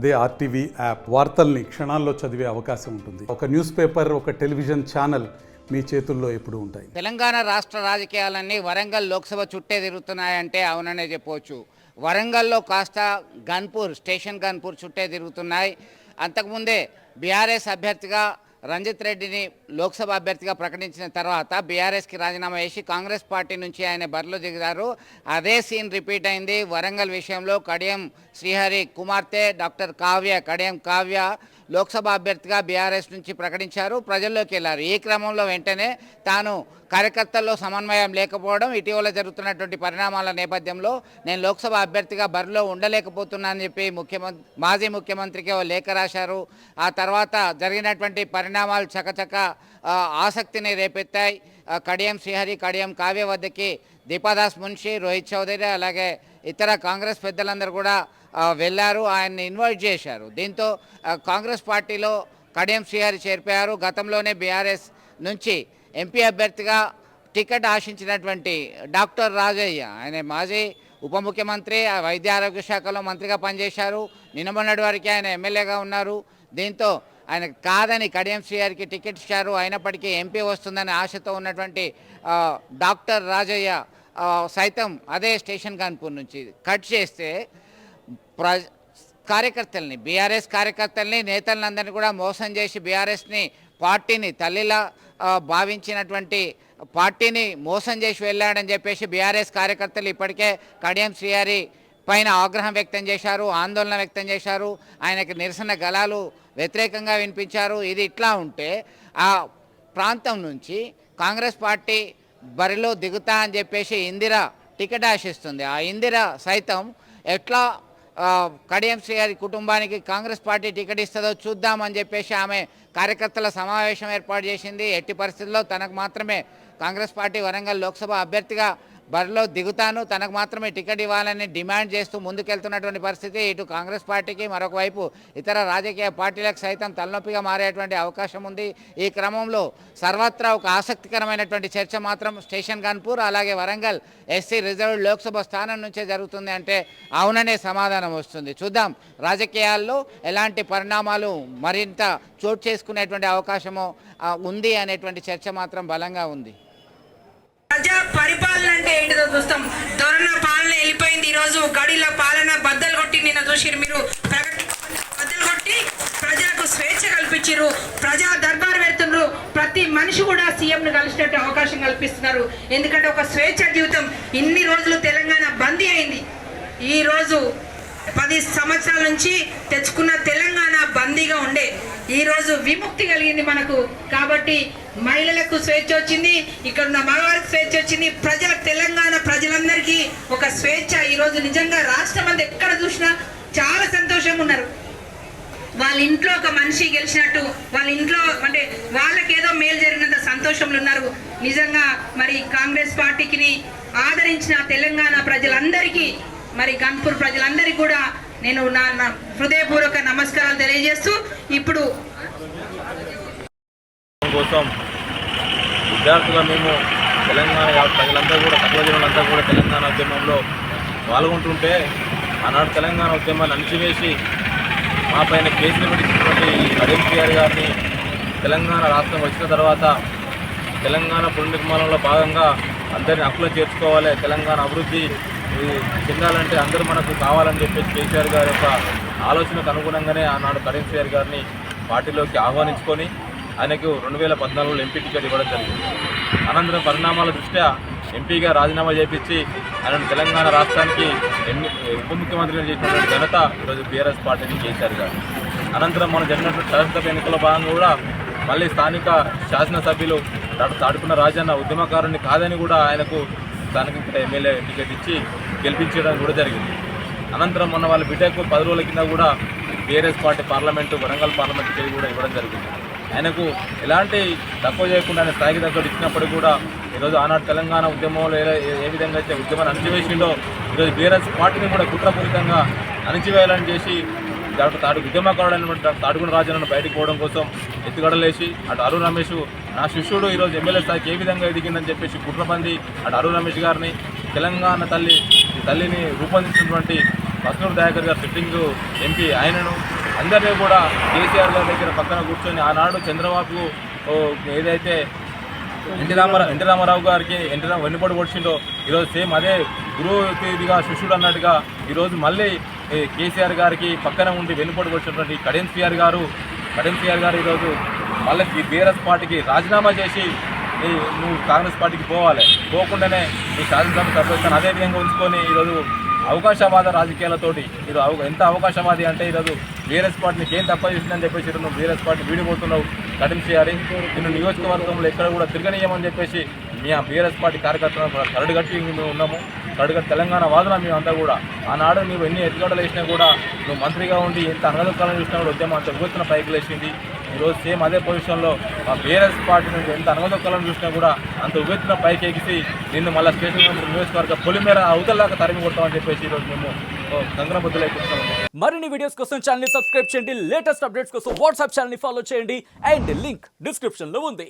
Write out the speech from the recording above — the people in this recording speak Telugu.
అదే ఆర్టీవీ యాప్ వార్తల్ని క్షణాల్లో చదివే అవకాశం ఉంటుంది. ఒక న్యూస్ పేపర్, ఒక టెలివిజన్ ఛానల్ మీ చేతుల్లో ఎప్పుడూ ఉంటాయి. తెలంగాణ రాష్ట్ర రాజకీయాలన్నీ వరంగల్ లోక్సభ చుట్టే తిరుగుతున్నాయంటే అవుననే చెప్పవచ్చు. వరంగల్లో కాస్త స్టేషన్ గన్పూర్ చుట్టే తిరుగుతున్నాయి. అంతకుముందే బీఆర్ఎస్ అభ్యర్థిగా రంజిత్ రెడ్డిని లోక్సభ అభ్యర్థిగా ప్రకటించిన తర్వాత బీఆర్ఎస్కి రాజీనామా చేసి కాంగ్రెస్ పార్టీ నుంచి ఆయన బరిలో దిగారు. అదే సీన్ రిపీట్ అయింది వరంగల్ విషయంలో. కడియం శ్రీహరి కుమార్తె డాక్టర్ కడియం కావ్య లోక్సభ అభ్యర్థిగా బీఆర్ఎస్ నుంచి ప్రకటించారు, ప్రజల్లోకి వెళ్ళారు. ఈ క్రమంలో వెంటనే తాను కార్యకర్తల్లో సమన్వయం లేకపోవడం, ఇటీవల జరుగుతున్నటువంటి పరిణామాల నేపథ్యంలో నేను లోక్సభ అభ్యర్థిగా బరిలో ఉండలేకపోతున్నానని చెప్పి మాజీ ముఖ్యమంత్రికి లేఖ రాశారు. ఆ తర్వాత జరిగినటువంటి పరిణామాలు చకచక ఆసక్తిని రేపెత్తాయి. కడియం శ్రీహరి, కడియం కావ్య వద్దకి దీపాదాస్ మున్షి, రోహిత్ చౌదరి అలాగే ఇతర కాంగ్రెస్ పెద్దలందరూ కూడా వెళ్ళారు, ఆయన్ని ఇన్వైట్ చేశారు. దీంతో కాంగ్రెస్ పార్టీలో కడియం శ్రీహరి చేరిపోయారు. గతంలోనే బీఆర్ఎస్ నుంచి ఎంపీ అభ్యర్థిగా టికెట్ ఆశించినటువంటి డాక్టర్ రాజయ్య, ఆయన మాజీ ఉప ముఖ్యమంత్రి, వైద్య ఆరోగ్య శాఖలో మంత్రిగా పనిచేశారు. నిన్నమొన్నటి వరకు ఆయన ఎమ్మెల్యేగా ఉన్నారు. దీంతో ఆయన కాదని కడియం శ్రీహరికి టికెట్ ఇచ్చారు. అయినప్పటికీ ఎంపీ వస్తుందని ఆశతో ఉన్నటువంటి డాక్టర్ రాజయ్య సైతం అదే స్టేషన్ గన్పూర్ నుంచి కట్ చేస్తే కార్యకర్తల్ని, బీఆర్ఎస్ కార్యకర్తల్ని, నేతలందరినీ కూడా మోసం చేసి బీఆర్ఎస్ని పార్టీని తల్లిలా భావించినటువంటి పార్టీని మోసం చేసి వెళ్ళాడని చెప్పేసి బీఆర్ఎస్ కార్యకర్తలు ఇప్పటికే కడియం శ్రీహరి పైన ఆగ్రహం వ్యక్తం చేశారు, ఆందోళన వ్యక్తం చేశారు. ఆయనకి నిరసన గళాలు వ్యతిరేకంగా వినిపించారు. ఇది ఇట్లా ఉంటే ఆ ప్రాంతం నుంచి కాంగ్రెస్ పార్టీ బరిలో దిగుతా అని చెప్పేసి ఇందిర టికెట్ ఆశిస్తుంది. ఆ ఇందిర సైతం ఎట్లా కడియం శ్రీహరి కుటుంబానికి కాంగ్రెస్ పార్టీ టికెట్ ఇస్తుందో చూద్దామని చెప్పేసి ఆమె కార్యకర్తల సమావేశం ఏర్పాటు చేసింది. ఎట్టి పరిస్థితుల్లో తనకు మాత్రమే కాంగ్రెస్ పార్టీ వరంగల్ లోక్సభ అభ్యర్థిగా బరిలో దిగుతాను, తనకు మాత్రమే టికెట్ ఇవ్వాలని డిమాండ్ చేస్తూ ముందుకెళ్తున్నటువంటి పరిస్థితి ఇటు కాంగ్రెస్ పార్టీకి, మరొక వైపు ఇతర రాజకీయ పార్టీలకు సైతం తలనొప్పిగా మారేటువంటి అవకాశం ఉంది. ఈ క్రమంలో సర్వత్రా ఒక ఆసక్తికరమైనటువంటి చర్చ మాత్రం స్టేషన్ గన్పూర్ అలాగే వరంగల్ ఎస్సీ రిజర్వ్డ్ లోక్సభ స్థానం నుంచే జరుగుతుంది అంటే అవుననే సమాధానం వస్తుంది. చూద్దాం రాజకీయాల్లో ఎలాంటి పరిణామాలు మరింత చోటు చేసుకునేటువంటి అవకాశము ఉంది అనేటువంటి చర్చ మాత్రం బలంగా ఉంది. ప్రజా పరిపాలన అంటే ఏంటిదో చూస్తాం. దొరన్న పాలన వెళ్ళిపోయింది. ఈరోజు గడిల పాలన బద్దలు కొట్టి నిన్న చూసిరు మీరు, బద్దలు కొట్టి ప్రజలకు స్వేచ్ఛ కల్పించారు, ప్రజా దర్బారు పెడుతున్నారు. ప్రతి మనిషి కూడా సీఎంను కలిసినట్టు అవకాశం కల్పిస్తున్నారు. ఎందుకంటే ఒక స్వేచ్ఛ జీవితం ఇన్ని రోజులు తెలంగాణ బందీ అయింది. ఈ రోజు 10 సంవత్సరాల నుంచి తెచ్చుకున్న తెలంగాణ బందీగా ఉండే ఈరోజు విముక్తి కలిగింది మనకు. కాబట్టి మహిళలకు స్వేచ్ఛ వచ్చింది, ఇక్కడ ఉన్న మగవారికి స్వేచ్ఛ వచ్చింది, తెలంగాణ ప్రజలందరికీ ఒక స్వేచ్ఛ. ఈరోజు నిజంగా రాష్ట్రం అంతా ఎక్కడ చూసినా చాలా సంతోషంగా ఉన్నారు. వాళ్ళ ఇంట్లో ఒక మనిషి గెలిచినట్టు, వాళ్ళ ఇంట్లో అంటే వాళ్ళకేదో మేలు జరిగినంత సంతోషంలో ఉన్నారు. నిజంగా మరి కాంగ్రెస్ పార్టీకి ఆదరించిన తెలంగాణ ప్రజలందరికీ, మరి గన్పూర్ ప్రజలందరికీ కూడా నేను నా హృదయపూర్వక నమస్కారాలు తెలియజేస్తూ ఇప్పుడు కోసం విద్యార్థులుగా మేము తెలంగాణ ప్రజలందరూ కూడా తక్కువ జనులంతా కూడా తెలంగాణ ఉద్యమంలో పాల్గొంటుంటే ఆనాడు తెలంగాణ ఉద్యమాన్ని అణిచివేసి మా పైన కేసులు పెట్టినటువంటి కడియం శ్రీహరి గారిని తెలంగాణ రాష్ట్రం వచ్చిన తర్వాత తెలంగాణ పునర్నిర్మాణంలో భాగంగా అందరిని హక్కులు చేర్చుకోవాలి, తెలంగాణ అభివృద్ధి చెందాలంటే అందరూ మనకు కావాలని చెప్పేసి కేసీఆర్ గారి యొక్క ఆలోచనకు అనుగుణంగానే ఆనాడు కడియం శ్రీహరి గారిని పార్టీలోకి ఆహ్వానించుకొని ఆయనకు 2014లో ఎంపీ టికెట్ ఇవ్వడం జరిగింది. అనంతరం పరిణామాల దృష్ట్యా ఎంపీగా రాజీనామా చేపించి ఆయన తెలంగాణ రాష్ట్రానికి ఉప ముఖ్యమంత్రిగా చేసినటువంటి ఘనత ఈరోజు బీఆర్ఎస్ పార్టీని కేసీఆర్ గారు. అనంతరం మనం జరిగినటువంటి శాసనసభ ఎన్నికల భాగంగా కూడా మళ్ళీ స్థానిక శాసనసభ్యులు తాడుకున్న రాజన్న ఉద్యమకారుని కాదని కూడా ఆయనకు స్థానిక ఎమ్మెల్యే టికెట్ ఇచ్చి గెలిపించడం కూడా జరిగింది. అనంతరం మొన్న వాళ్ళ బిడ్డకు 10 రోజుల కింద కూడా BRS party Warangal parliament ticket కూడా ఇవ్వడం జరిగింది. ఆయనకు ఎలాంటి తక్కువ చేయకుండా ఆయన స్థాయికి తగ్గట్టు ఇచ్చినప్పటికీ కూడా ఈరోజు ఆనాడు తెలంగాణ ఉద్యమంలో ఏ విధంగా అయితే ఉద్యమాన్ని అణిచివేసిందో ఈరోజు బీఆర్ఎస్ పార్టీని కూడా కుట్రపూరితంగా అణిచివేయాలని చేసి ఉద్యమకారుడైనటువంటి తాడుకున్న రాజన్నను బయటకు పోవడం కోసం ఎత్తుగడలేసి అటు అరుణ్ రమేష్ నా శిష్యుడు ఈరోజు ఎమ్మెల్యే స్థాయికి ఏ విధంగా ఎదిగిందని చెప్పేసి కుట్రపంది అటు అరుణ్ రమేష్ గారిని తెలంగాణ తల్లిని రూపొందించినటువంటి బస్నూరు దయాకర్ గారు సిట్టింగ్ ఎంపీ ఆయనను అందరినీ కూడా కేసీఆర్ గారి దగ్గర పక్కన కూర్చొని ఆనాడు చంద్రబాబు ఏదైతే ఎన్టీ రామారావు గారికి వెన్నుపోటు పొడిచిండో ఈరోజు సేమ్ అదే గురువుగా శిష్యుడు అన్నట్టుగా ఈరోజు మళ్ళీ కేసీఆర్ గారికి పక్కన ఉండి వెన్నుపోటు పొడిచినటువంటి కడియం సిఆర్ గారు ఈరోజు మళ్ళీ బీఆర్ఎస్ పార్టీకి రాజీనామా చేసి నువ్వు కాంగ్రెస్ పార్టీకి పోవాలి, పోకుండానే నీ శాసనసభ సభ్యత్వాన్ని అదే విధంగా ఉంచుకొని ఈరోజు అవకాశవాద రాజకీయాలతోటి ఈరోజు ఎంత అవకాశవాది అంటే ఈరోజు బీఆర్ఎస్ పార్టీ నీకేం తప్ప చేసిందని చెప్పేసి నువ్వు బీఆర్ఎస్ పార్టీ వీడిపోతున్నావు కడియం చేయాలి, నిన్ను నియోజకవర్గంలో ఎక్కడ కూడా తిరగనీయమని చెప్పేసి మీ ఆ బీఆర్ఎస్ పార్టీ కార్యకర్తలను కరడుగట్టి మేము ఉన్నాము. కరడుగట్టి తెలంగాణ వాదున మేమంతా కూడా ఆనాడు నువ్వు ఎన్ని ఎత్తుగడలు వేసినా కూడా నువ్వు మంత్రిగా ఉండి ఎంత అనగదొక్కాలని చూసినా కూడా ఉద్యమం అంత ఉవ్వెత్తున పైకి లేచింది. ఈరోజు సేమ్ అదే పొజిషన్లో మా బీఆర్ఎస్ పార్టీ నుంచి ఎంత అనగదొక్కాలని చూసినా కూడా అంత ఉవ్వెత్తున పైకి ఎగిసి నిన్ను మళ్ళీ స్టేషన్ నియోజకవర్గ పొలిమేర అవతలలాగా తరిమి కొడతామని చెప్పేసి ఈరోజు మేము కంగనబద్దులు అయిపోతున్నాము. మరిన్ని వీడియోస్ కోసం ఛానల్ ని సబ్స్క్రైబ్ చేయండి, లేటెస్ట్ అప్డేట్స్ కోసం వాట్సాప్ ఛానల్ ని ఫాలో చేయండి అండ్ లింక్ డిస్క్రిప్షన్ లో ఉంది.